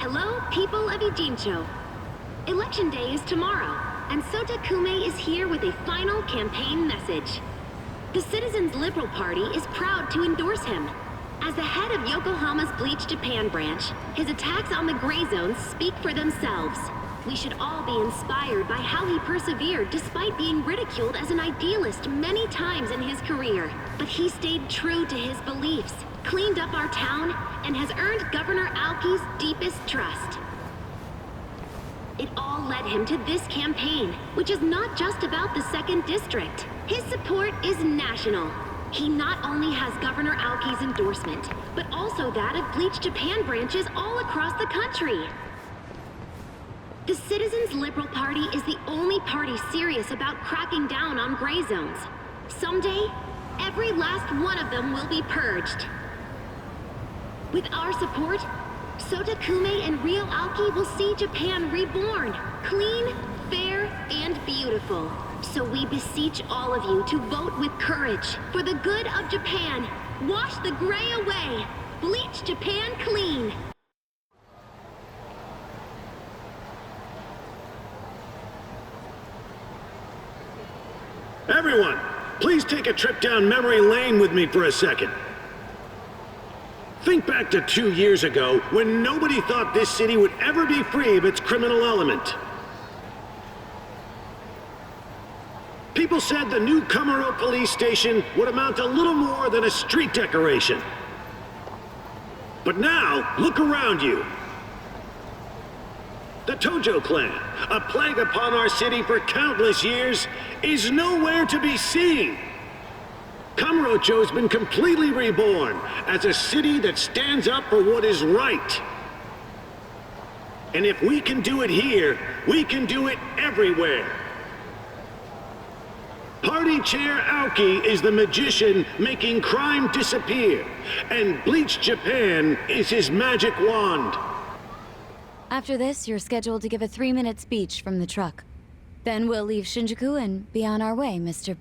Hello, people of Ijincho. Election day is tomorrow, and Sota Kume is here with a final campaign message. The Citizens Liberal Party is proud to endorse him. As the head of Yokohama's Bleach Japan branch, his attacks on the Gray Zones speak for themselves. We should all be inspired by how he persevered despite being ridiculed as an idealist many times in his career. But he stayed true to his beliefs, cleaned up our town, and has earned Governor Aoki's deepest trust. It all led him to this campaign, which is not just about the 2nd District. His support is national. He not only has Governor Aoki's endorsement, but also that of Bleach Japan branches all across the country. The Citizens Liberal Party is the only party serious about cracking down on gray zones. Someday, every last one of them will be purged. With our support, Sota Kume and Ryo Aoki will see Japan reborn, clean, fair, and beautiful. So we beseech all of you to vote with courage for the good of Japan. Wash the gray away. Bleach Japan clean. Everyone, please take a trip down memory lane with me for a second. Think back to 2 years ago when nobody thought this city would ever be free of its criminal element. People said the new Kamurocho police station would amount to little more than a street decoration. But now, look around you. The Tojo clan, a plague upon our city for countless years, is nowhere to be seen. Kamurocho has been completely reborn as a city that stands up for what is right. And if we can do it here, we can do it everywhere. Party Chair Aoki is the magician making crime disappear, and Bleach Japan is his magic wand. After this, you're scheduled to give a 3-minute speech from the truck. Then we'll leave Shinjuku and be on our way, Mr.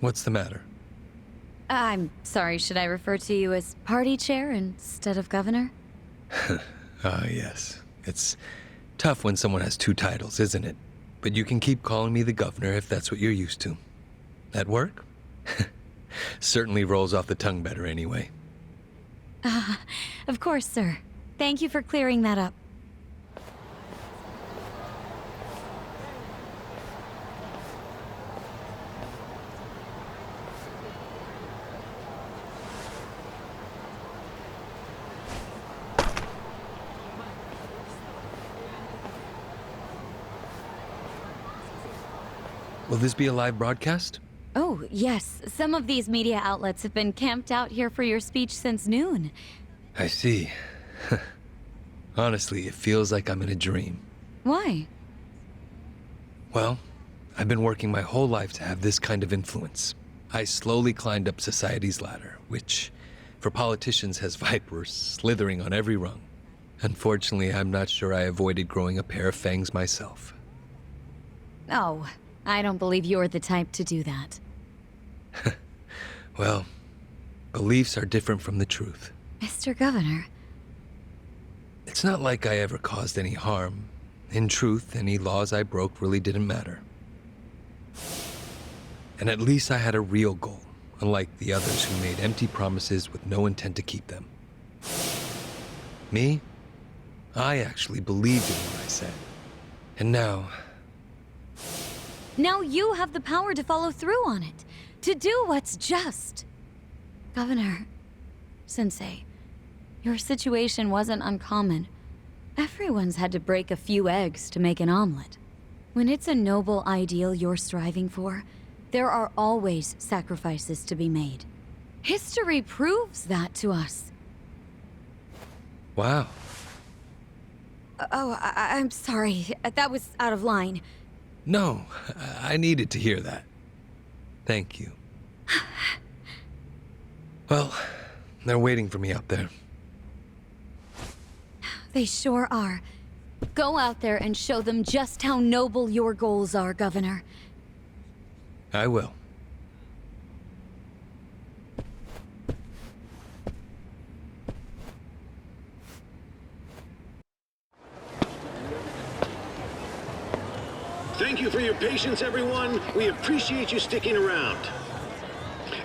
What's the matter? I'm sorry, should I refer to you as party chair instead of governor? Yes. It's tough when someone has 2 titles, isn't it? But you can keep calling me the governor if that's what you're used to. That work? Certainly rolls off the tongue better anyway. Of course, sir. Thank you for clearing that up. Will this be a live broadcast? Oh, yes. Some of these media outlets have been camped out here for your speech since noon. I see. Honestly, it feels like I'm in a dream. Why? Well, I've been working my whole life to have this kind of influence. I slowly climbed up society's ladder, which, for politicians, has vipers slithering on every rung. Unfortunately, I'm not sure I avoided growing a pair of fangs myself. Oh, I don't believe you're the type to do that. Well, beliefs are different from the truth. Mr. Governor. It's not like I ever caused any harm. In truth, any laws I broke really didn't matter. And at least I had a real goal, unlike the others who made empty promises with no intent to keep them. Me? I actually believed in what I said. And now... Now you have the power to follow through on it, to do what's just. Governor, Sensei, your situation wasn't uncommon. Everyone's had to break a few eggs to make an omelet. When it's a noble ideal you're striving for, there are always sacrifices to be made. History proves that to us. Wow. Oh, I'm sorry. That was out of line. No, I needed to hear that. Thank you. Well, they're waiting for me out there. They sure are. Go out there and show them just how noble your goals are, Governor. I will. Thank you for your patience, everyone. We appreciate you sticking around.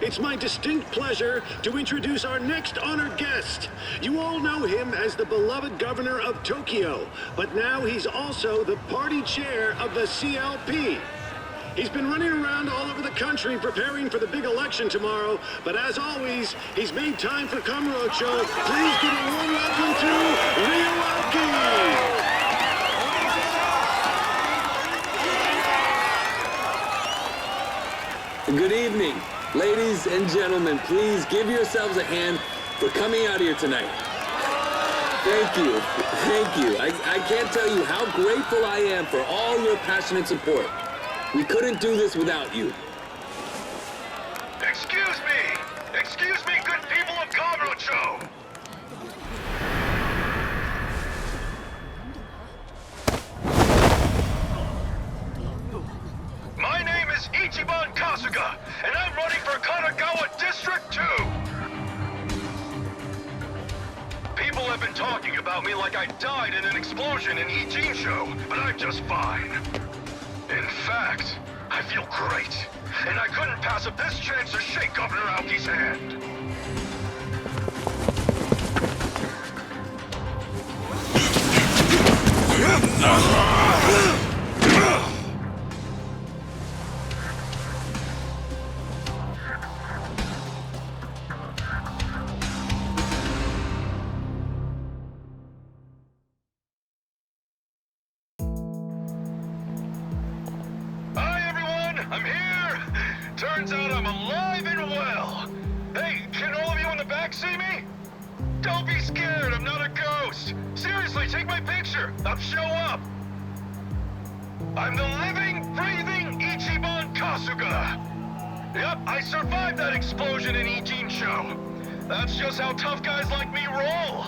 It's my distinct pleasure to introduce our next honored guest. You all know him as the beloved governor of Tokyo, but now he's also the party chair of the CLP. He's been running around all over the country preparing for the big election tomorrow, but as always, he's made time for Kamurocho. Please give a warm welcome to Aoki! Good evening. Ladies and gentlemen, please give yourselves a hand for coming out here tonight. Thank you. Thank you. I can't tell you how grateful I am for all your passionate support. We couldn't do this without you. Excuse me! Excuse me, good people of Kamurocho! My name is Ichiban Kasuga, and I'm running for Kanagawa District 2! People have been talking about me like I died in an explosion in Ijincho, but I'm just fine. In fact, I feel great, and I couldn't pass up this chance to shake Governor Aoki's hand. I'm here! Turns out I'm alive and well! Hey, can all of you in the back see me? Don't be scared, I'm not a ghost! Seriously, take my picture! I'll show up! I'm the living, breathing Ichiban Kasuga! Yep, I survived that explosion in Ijincho. That's just how tough guys like me roll!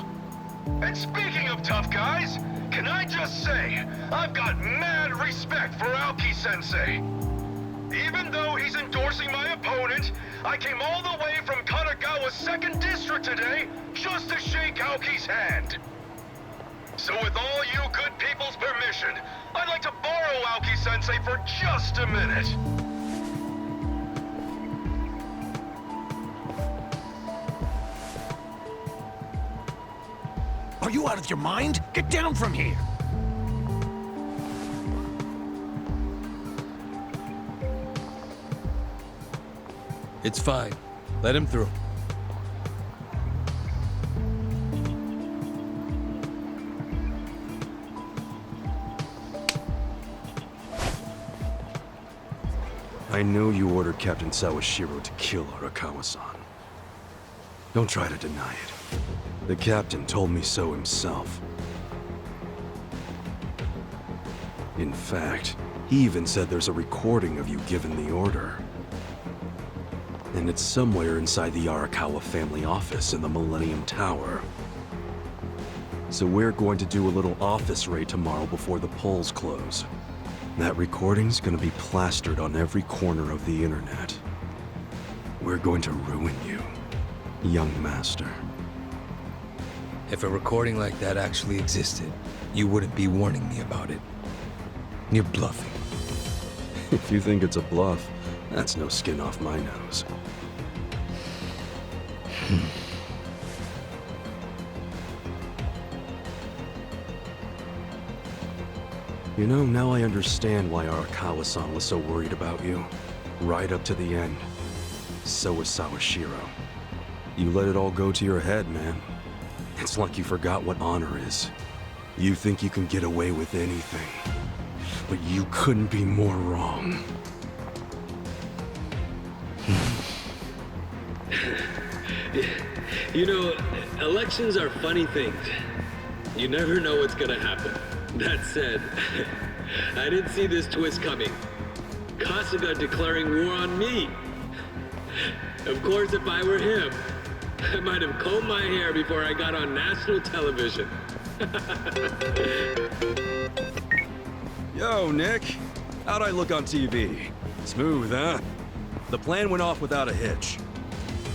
And speaking of tough guys, can I just say, I've got mad respect for Aoki-sensei. Even though he's endorsing my opponent, I came all the way from Kanagawa's 2nd District today just to shake Aoki's hand. So with all you good people's permission, I'd like to borrow Aoki-sensei for just a minute. Are you out of your mind? Get down from here! It's fine. Let him through. I know you ordered Captain Sawashiro to kill Arakawa-san. Don't try to deny it. The captain told me so himself. In fact, he even said there's a recording of you giving the order. And it's somewhere inside the Arakawa family office in the Millennium Tower. So we're going to do a little office raid tomorrow before the polls close. That recording's gonna be plastered on every corner of the internet. We're going to ruin you, young master. If a recording like that actually existed, you wouldn't be warning me about it. You're bluffing. If you think it's a bluff, that's no skin off my nose. You know, now I understand why Arakawa-san was so worried about you. Right up to the end. So was Sawashiro. You let it all go to your head, man. It's like you forgot what honor is. You think you can get away with anything. But you couldn't be more wrong. You know, elections are funny things. You never know what's gonna happen. That said, I didn't see this twist coming. Kasuga declaring war on me. Of course, if I were him, I might have combed my hair before I got on national television. Yo, Nick. How'd I look on TV? Smooth, huh? The plan went off without a hitch.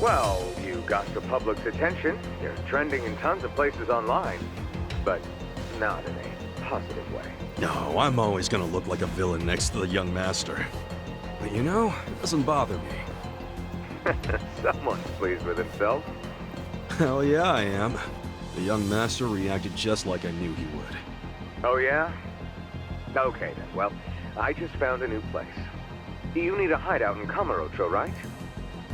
Well, you got the public's attention. You're trending in tons of places online. But not in a positive way. No, I'm always gonna look like a villain next to the young master. But you know, it doesn't bother me. Someone's pleased with himself. Hell yeah, I am. The young master reacted just like I knew he would. Oh yeah? Okay then, well, I just found a new place. You need a hideout in Kamurocho, right?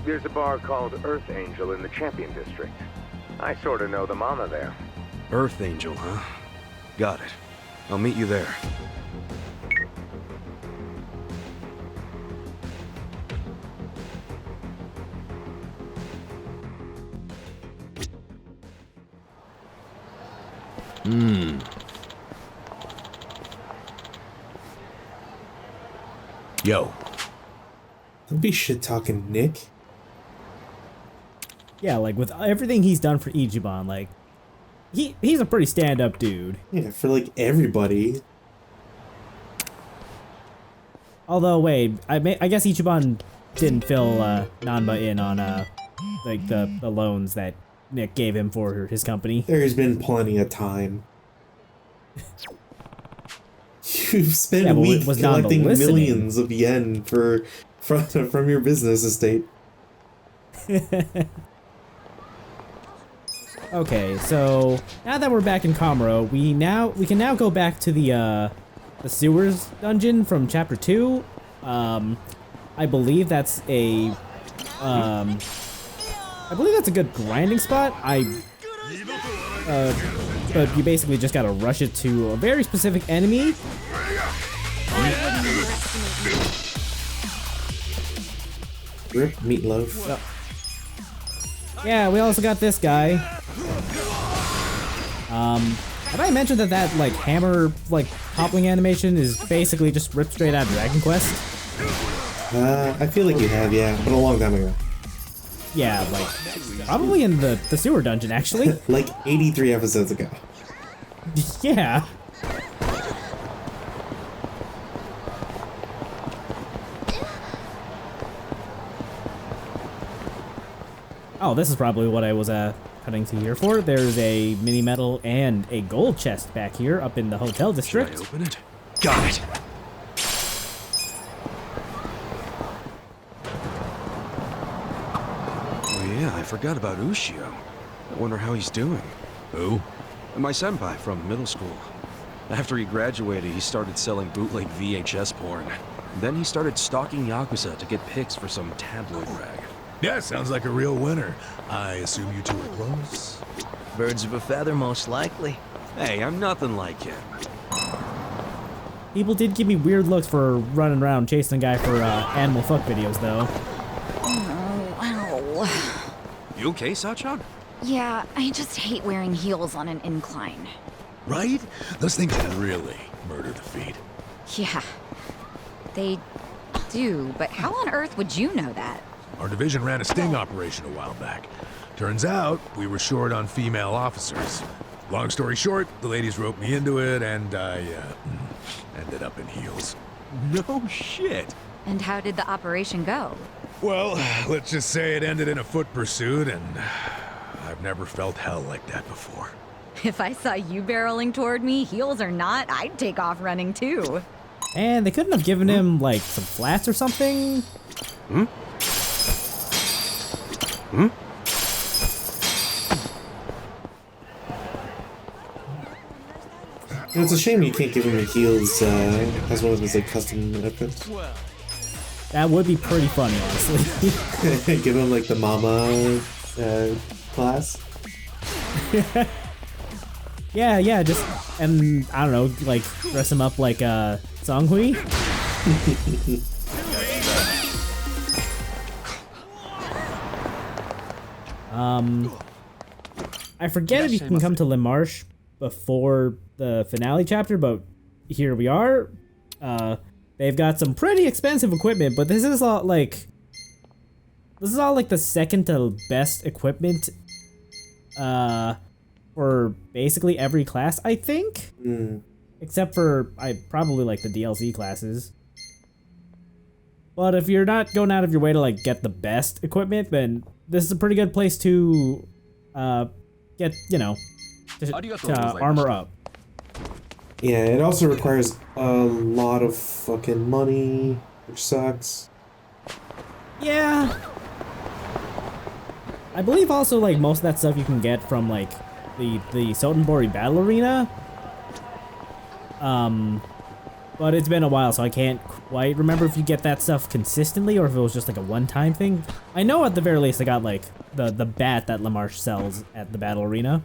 There's a bar called Earth Angel in the Champion District. I sorta know the mama there. Earth Angel, huh? Got it. I'll meet you there. Yo. Don't be shit-talking, Nick. Yeah, like with everything he's done for Ichiban, like he's a pretty stand-up dude. Yeah, for like everybody. Although, wait, I guess Ichiban didn't fill Nanba in on like the loans that Nick gave him for his company. There's been plenty of time. You've spent weeks collecting millions of yen from your business estate. Okay, so now that we're back in Kamuro, we can now go back to the sewers dungeon from chapter 2. I believe that's a good grinding spot. But you basically just gotta rush it to a very specific enemy. Rip Meatloaf. Yeah, we also got this guy. Have I mentioned that like hammer like toppling animation is basically just ripped straight out of Dragon Quest? I feel like you have, yeah, but a long time ago. Yeah, like probably in the sewer dungeon actually. Like 83 episodes ago. Yeah. Oh, this is probably what I was cutting to here for. There's a mini metal and a gold chest back here up in the hotel district. Should I open it? Got it. Oh yeah, I forgot about Ushio. I wonder how he's doing. Who? My senpai from middle school. After he graduated, he started selling bootleg VHS porn. Then he started stalking Yakuza to get pics for some tabloid rag. Yeah, sounds like a real winner. I assume you two are close? Birds of a feather, most likely. Hey, I'm nothing like him. People did give me weird looks for running around chasing a guy for animal fuck videos, though. Oh, wow. You okay, Sachan? Yeah, I just hate wearing heels on an incline. Right? Those things can really murder the feet. Yeah, they do, but how on earth would you know that? Our division ran a sting operation a while back. Turns out, we were short on female officers. Long story short, the ladies roped me into it, and I, ended up in heels. No shit. And how did the operation go? Well, let's just say it ended in a foot pursuit, and I've never felt hell like that before. If I saw you barreling toward me, heels or not, I'd take off running too. And they couldn't have given him, like, some flats or something? Hmm? Hmm? It's a shame you can't give him the heels as one of his like custom outfits. That would be pretty funny, honestly. Give him like the mama class. Yeah, just, and I don't know, like, dress him up like Songhui. I forget if you can come to Le Marche before the finale chapter, but here we are. They've got some pretty expensive equipment, but this is all like the second to best equipment for basically every class, I think. Except for probably like the DLC classes. But if you're not going out of your way to like get the best equipment, then this is a pretty good place to get, you know, to armor up. Yeah, it also requires a lot of fucking money, which sucks. Yeah. I believe also, like, most of that stuff you can get from, like, the Sotenbori Battle Arena. But it's been a while, so I can't quite remember if you get that stuff consistently or if it was just like a one-time thing. I know at the very least I got like the bat that LaMarche sells at the battle arena.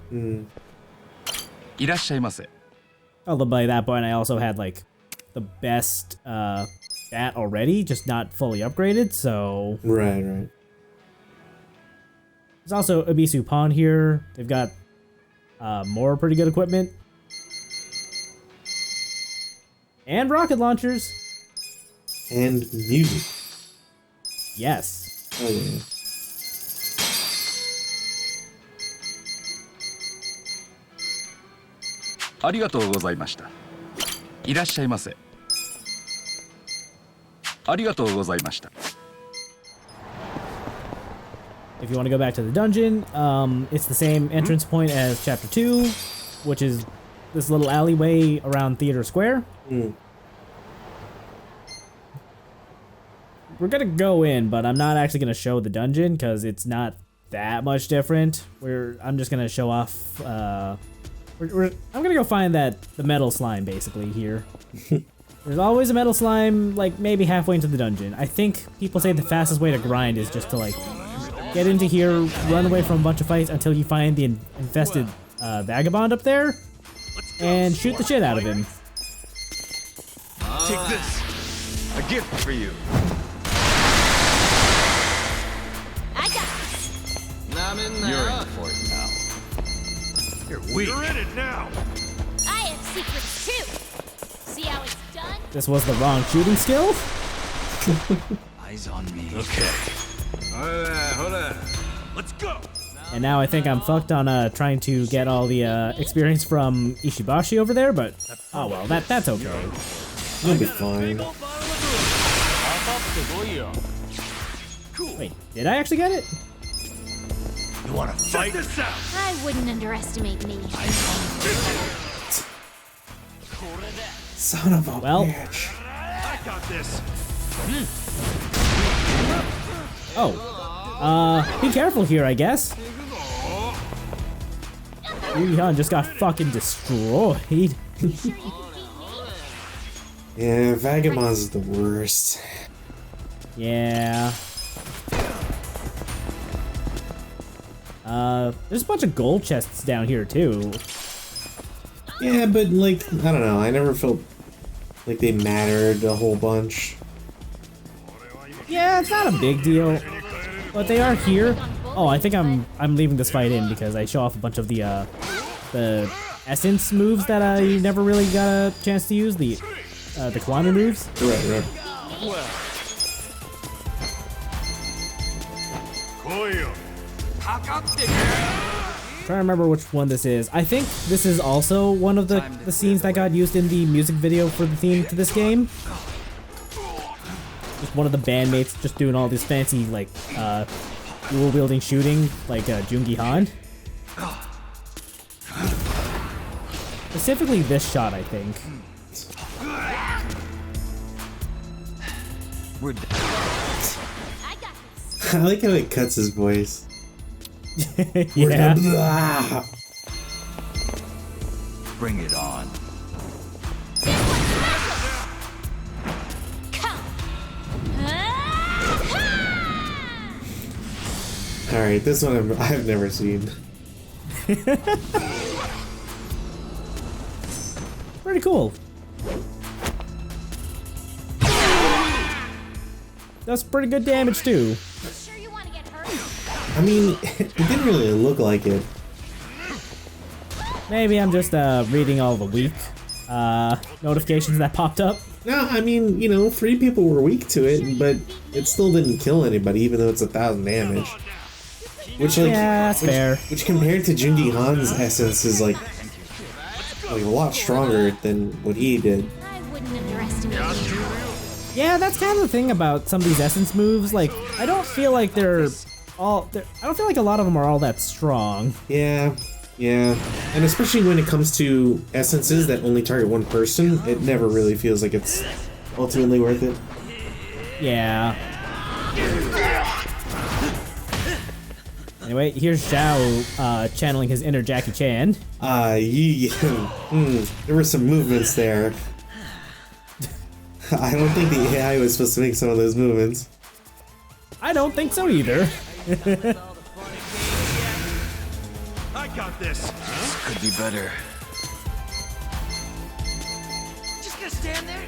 Although by that point I also had like the best bat already, just not fully upgraded, so... Right. There's also Ibisu Pawn here. They've got more pretty good equipment. And rocket launchers. And music. Yes. Oh yeah. If you want to go back to the dungeon, it's the same entrance point as Chapter 2, which is this little alleyway around Theater Square. We're gonna go in, but I'm not actually gonna show the dungeon because it's not that much different. I'm just gonna show off. I'm gonna go find the metal slime basically here. There's always a metal slime, like maybe halfway into the dungeon. I think people say the fastest way to grind is just to like get into here, run away from a bunch of fights until you find the infested vagabond up there, and shoot the shit out of him. Take this. A gift for you. I got this. You're in for it now. You're weak. You're in it now. I have secrets too. See how it's done? This was the wrong shooting skill. Eyes on me. Okay. Hold on. Let's go. And now I think I'm fucked on trying to get all the experience from Ishibashi over there, but oh well, that's okay. You'll be fine. Wait, did I actually get it? You wanna fight? Check this out. I wouldn't underestimate me. Son of a bitch. I got this. Oh. Be careful here, I guess. Yu-Gi-Han just got fucking destroyed. Yeah, Vagabonds is the worst. Yeah. There's a bunch of gold chests down here too. Yeah, but like, I don't know, I never felt like they mattered a whole bunch. Yeah, it's not a big deal, but they are here. Oh, I think I'm leaving this fight in because I show off a bunch of the essence moves that I never really got a chance to use, the Kiwami moves. Right. I'm trying to remember which one this is. I think this is also one of the scenes that got used in the music video for the theme to this game. Just one of the bandmates just doing all this fancy, like, dual-wielding shooting, like Jungi Han. Specifically this shot, I think. We're done. I like how it cuts his voice. Yeah. Bring it on. Alright, this one I've never seen. Pretty cool. That's pretty good damage too. I mean, it didn't really look like it. Maybe I'm just reading all the weak notifications that popped up. No, I mean, you know, 3 people were weak to it, but it still didn't kill anybody, even though it's 1,000 damage. Which, like, yeah, that's fair. Which compared to Jungi Han's essence is like a lot stronger than what he did. I wouldn't underestimate you. Yeah, that's kind of the thing about some of these essence moves. Like, I don't feel like I don't feel like a lot of them are all that strong. Yeah. Yeah, and especially when it comes to essences that only target one person, it never really feels like it's ultimately worth it. Yeah. Anyway, here's Xiao channeling his inner Jackie Chan. There were some movements there. I don't think the AI was supposed to make some of those movements. I don't think so either. I got this. This could be better. Just gonna stand there?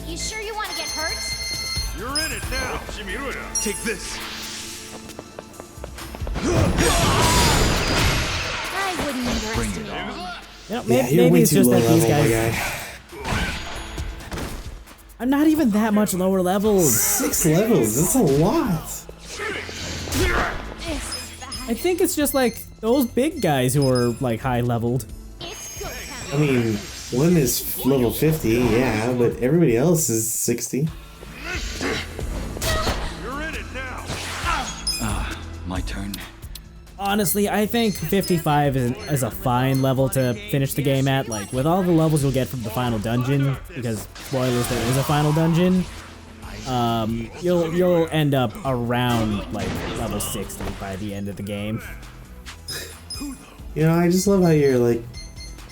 You sure you want to get hurt? You're in it now. Take this. I wouldn't underestimate it. You know, Yeah, you're maybe way it's too just low that these level, my guys. guy. I'm not even that much lower leveled. 6 levels, that's a lot. I think it's just like those big guys who are like high leveled. I mean, one is level 50, yeah, but everybody else is 60. You're in it now. My turn. Honestly, I think 55 is a fine level to finish the game at. Like, with all the levels you'll get from the final dungeon, because spoilers, there is a final dungeon. You'll end up around like level 60 by the end of the game. You know, I just love how you're like,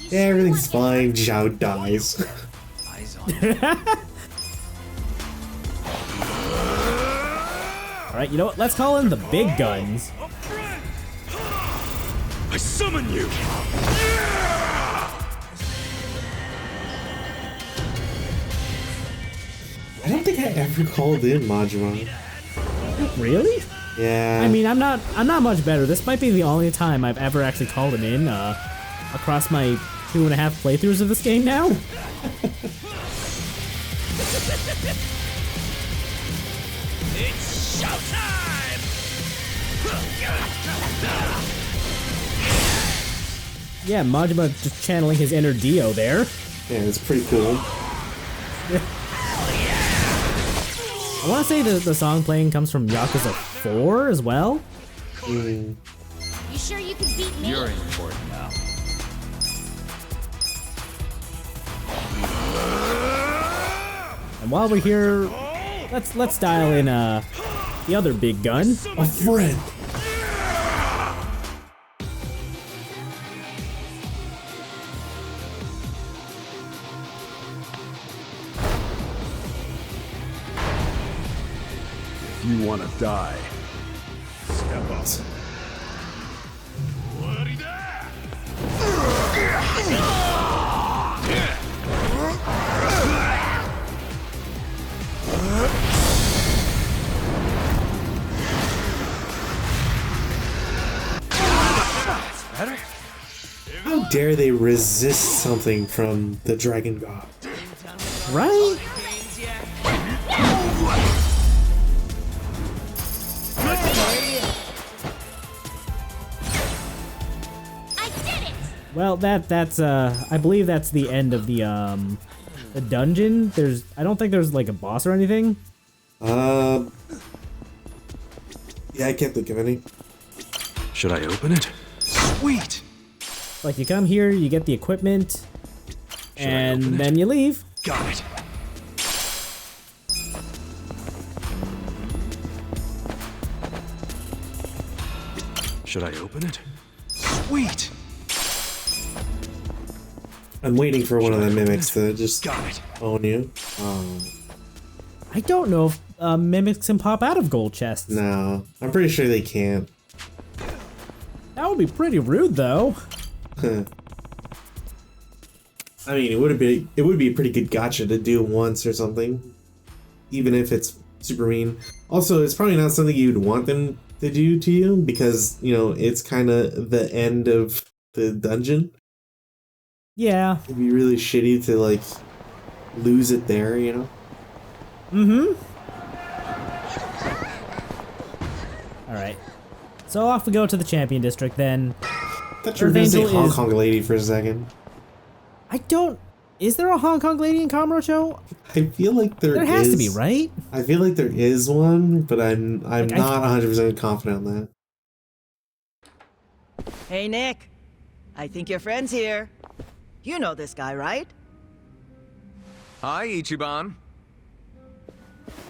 yeah, everything's fine, Zhao dies. Eyes on me. Alright, you know what? Let's call in the big guns. I summon you. I don't think I ever called in Majima. Really? Yeah. I mean, I'm not much better. This might be the only time I've ever actually called him in across my 2.5 playthroughs of this game now. It's showtime. Yeah, Majima just channeling his inner Dio there. Yeah, it's pretty cool. I want to say the song playing comes from Yakuza 4 as well. You sure you can beat me? You're important now. And while we're here, let's dial in the other big gun. A friend. If you want to die, step up. How dare they resist something from the Dragon God? Right? Well, that's I believe that's the end of the dungeon. I don't think there's like a boss or anything. Yeah, I can't think of any. Should I open it? Sweet! Like, you come here, you get the equipment, and then you leave. Got it. Should I open it? Sweet! I'm waiting for one of the mimics to just own you. I don't know if mimics can pop out of gold chests. No, I'm pretty sure they can't. That would be pretty rude, though. I mean, it would be a pretty good gotcha to do once or something, even if it's super mean. Also, it's probably not something you'd want them to do to you because, you know, it's kind of the end of the dungeon. Yeah. It'd be really shitty to, like, lose it there, you know? Mm-hmm. Alright. So off we go to the Champion District, then. I thought you were gonna say Hong Kong lady for a second. I don't... Is there a Hong Kong lady in Kamurocho? I feel like there has to be, right? I feel like there is one, but I'm not 100% confident on that. Hey, Nick. I think your friend's here. You know this guy, right? Hi, Ichiban.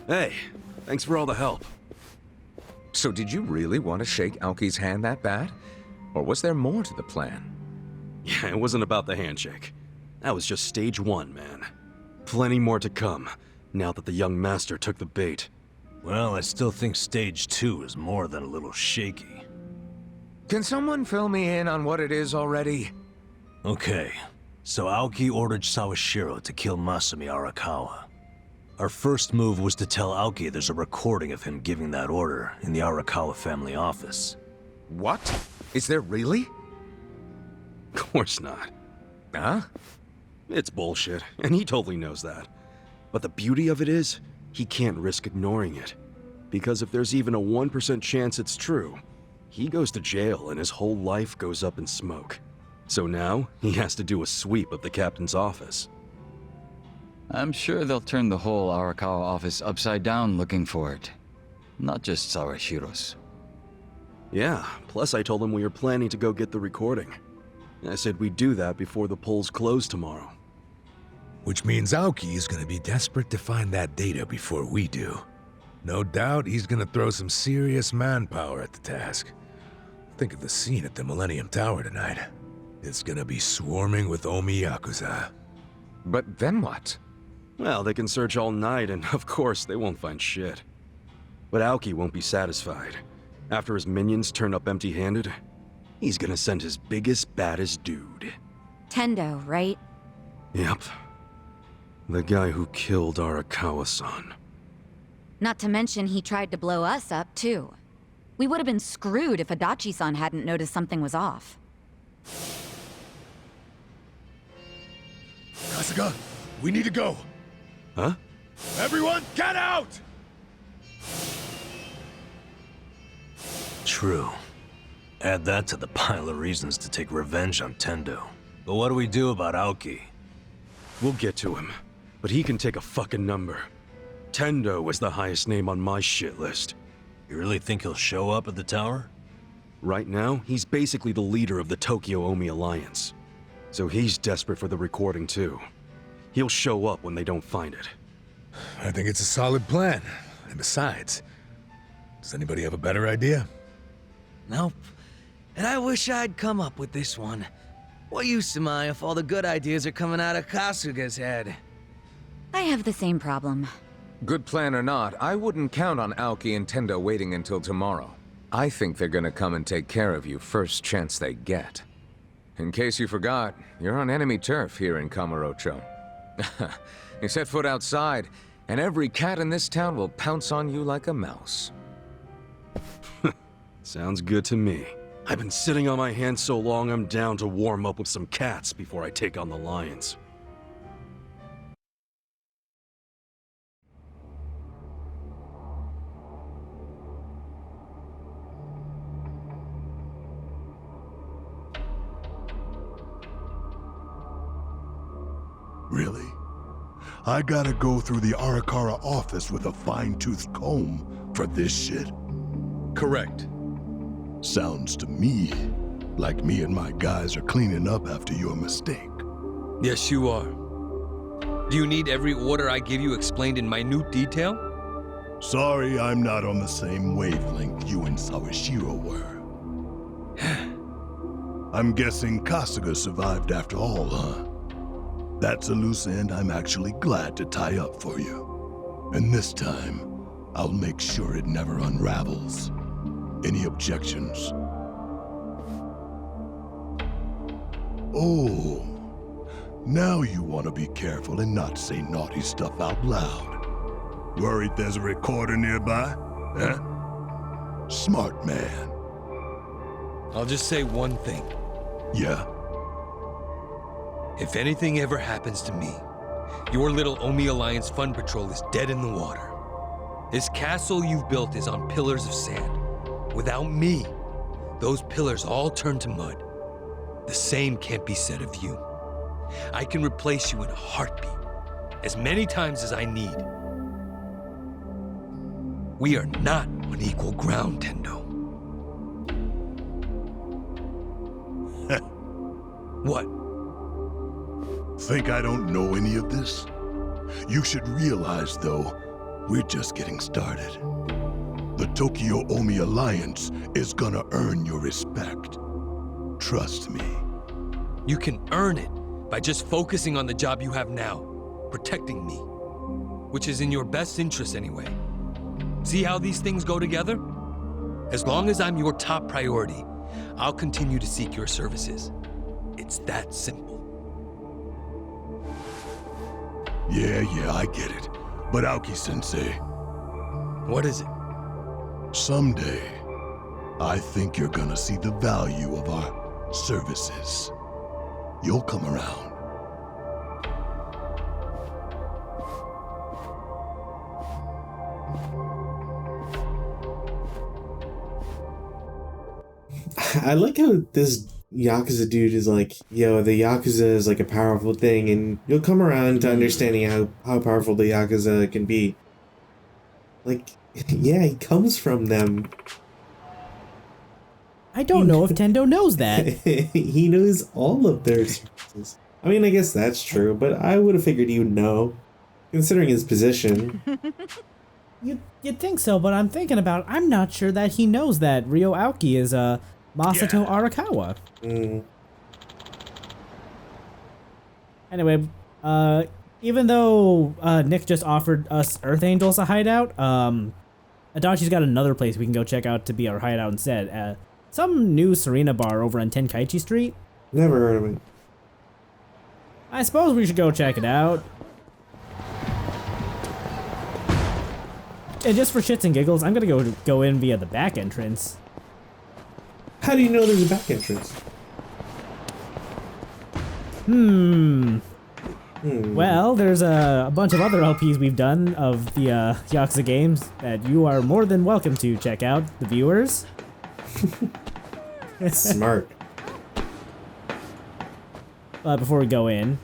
Hey, thanks for all the help. So did you really want to shake Aoki's hand that bad? Or was there more to the plan? Yeah, it wasn't about the handshake. That was just stage 1, man. Plenty more to come, now that the young master took the bait. Well, I still think stage 2 is more than a little shaky. Can someone fill me in on what it is already? Okay, so Aoki ordered Sawashiro to kill Masumi Arakawa. Our first move was to tell Aoki there's a recording of him giving that order in the Arakawa family office. What? Is there really? Of course not. Huh? It's bullshit, and he totally knows that. But the beauty of it is, he can't risk ignoring it. Because if there's even a 1% chance it's true, he goes to jail and his whole life goes up in smoke. So now, he has to do a sweep of the captain's office. I'm sure they'll turn the whole Arakawa office upside down looking for it. Not just Sawashiro's. Yeah, plus I told him we were planning to go get the recording. I said we'd do that before the polls close tomorrow. Which means Aoki is gonna be desperate to find that data before we do. No doubt he's gonna throw some serious manpower at the task. Think of the scene at the Millennium Tower tonight. It's gonna be swarming with Omi Yakuza. But then what? Well, they can search all night, and of course, they won't find shit. But Aoki won't be satisfied. After his minions turn up empty-handed, he's gonna send his biggest, baddest dude. Tendo, right? Yep. The guy who killed Arakawa-san. Not to mention he tried to blow us up, too. We would have been screwed if Adachi-san hadn't noticed something was off. Kasuga, we need to go. Huh? Everyone, get out! True. Add that to the pile of reasons to take revenge on Tendo. But what do we do about Aoki? We'll get to him, but he can take a fucking number. Tendo is the highest name on my shit list. You really think he'll show up at the tower? Right now, he's basically the leader of the Tokyo Omi Alliance. So he's desperate for the recording too. He'll show up when they don't find it. I think it's a solid plan. And besides, does anybody have a better idea? Nope. And I wish I'd come up with this one. What use am I if all the good ideas are coming out of Kasuga's head? I have the same problem. Good plan or not, I wouldn't count on Aoki and Tendo waiting until tomorrow. I think they're gonna come and take care of you first chance they get. In case you forgot, you're on enemy turf here in Kamurocho. You set foot outside, and every cat in this town will pounce on you like a mouse. Sounds good to me. I've been sitting on my hands so long I'm down to warm up with some cats before I take on the lions. Really? I gotta go through the Arakawa office with a fine-toothed comb for this shit? Correct. Sounds to me like me and my guys are cleaning up after your mistake. Yes, you are. Do you need every order I give you explained in minute detail? Sorry, I'm not on the same wavelength you and Sawashiro were. I'm guessing Kasuga survived after all, huh? That's a loose end I'm actually glad to tie up for you. And this time, I'll make sure it never unravels. Any objections? Oh, now you want to be careful and not say naughty stuff out loud. Worried there's a recorder nearby? Huh? Smart man. I'll just say one thing. Yeah? If anything ever happens to me, your little Omi Alliance Fun Patrol is dead in the water. This castle you've built is on pillars of sand. Without me, those pillars all turn to mud. The same can't be said of you. I can replace you in a heartbeat, as many times as I need. We are not on equal ground, Tendo. What? Think I don't know any of this? You should realize, though, we're just getting started. The Tokyo Omi Alliance is gonna earn your respect. Trust me. You can earn it by just focusing on the job you have now, protecting me, which is in your best interest anyway. See how these things go together? As long as I'm your top priority, I'll continue to seek your services. It's that simple. Yeah, I get it. But Aoki-sensei... What is it? Someday, I think you're gonna see the value of our services. You'll come around. I like how this Yakuza dude is like, yo, the Yakuza is like a powerful thing, and you'll come around to understanding how powerful the Yakuza can be. Like, yeah, he comes from them. I don't know if Tendo knows that. He knows all of their services. I mean, I guess that's true, but I would have figured he would know, considering his position. You'd think so, but I'm not sure that he knows that Ryo Aoki is Masato Arakawa. Anyway, even though Nick just offered us Earth Angels a hideout, Adachi's got another place we can go check out to be our hideout instead. Some new Serena bar over on Tenkaichi Street. Never heard of it. I suppose we should go check it out. And just for shits and giggles, I'm gonna go in via the back entrance. How do you know there's a back entrance? Well, there's a bunch of other LPs we've done of the Yakuza games that you are more than welcome to check out, the viewers. Smart. But before we go in,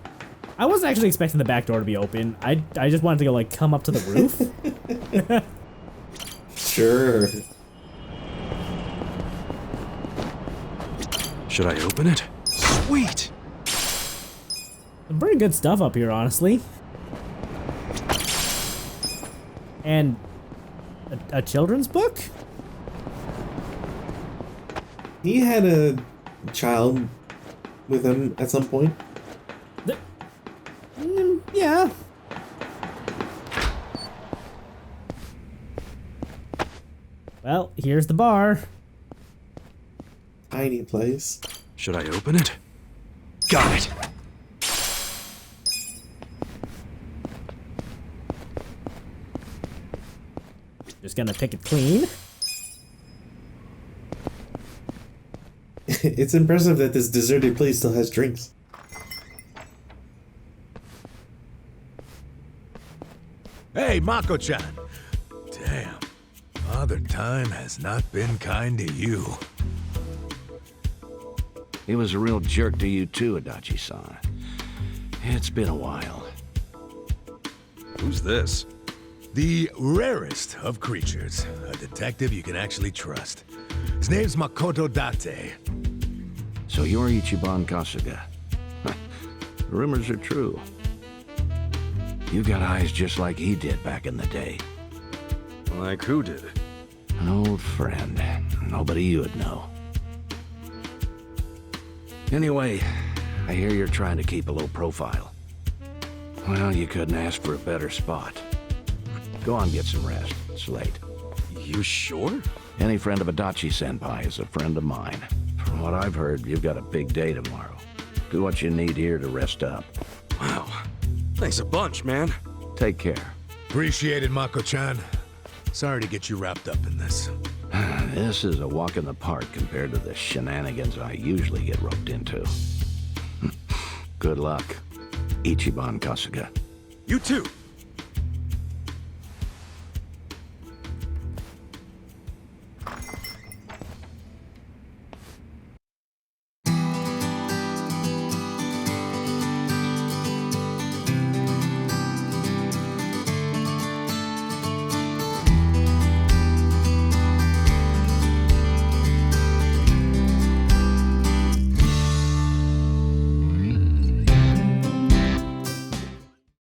I wasn't actually expecting the back door to be open. I just wanted to go like come up to the roof. Sure. Should I open it? Sweet! Some pretty good stuff up here, honestly. And a children's book? He had a child with him at some point. Yeah. Well, here's the bar. Tiny place. Should I open it? Got it! Just gonna pick it clean. It's impressive that this deserted place still has drinks. Hey, Mako-chan! Damn, Father Time has not been kind to you. He was a real jerk to you too, Adachi-san. It's been a while. Who's this? The rarest of creatures. A detective you can actually trust. His name's Makoto Date. So you're Ichiban Kasuga. Rumors are true. You got eyes just like he did back in the day. Like who did? An old friend. Nobody you'd know. Anyway, I hear you're trying to keep a low profile. Well, you couldn't ask for a better spot. Go on, get some rest. It's late. You sure? Any friend of Adachi-senpai is a friend of mine. From what I've heard, you've got a big day tomorrow. Do what you need here to rest up. Wow. Thanks a bunch, man. Take care. Appreciate it, Mako-chan. Sorry to get you wrapped up in this. This is a walk in the park compared to the shenanigans I usually get roped into. Good luck, Ichiban Kasuga. You too.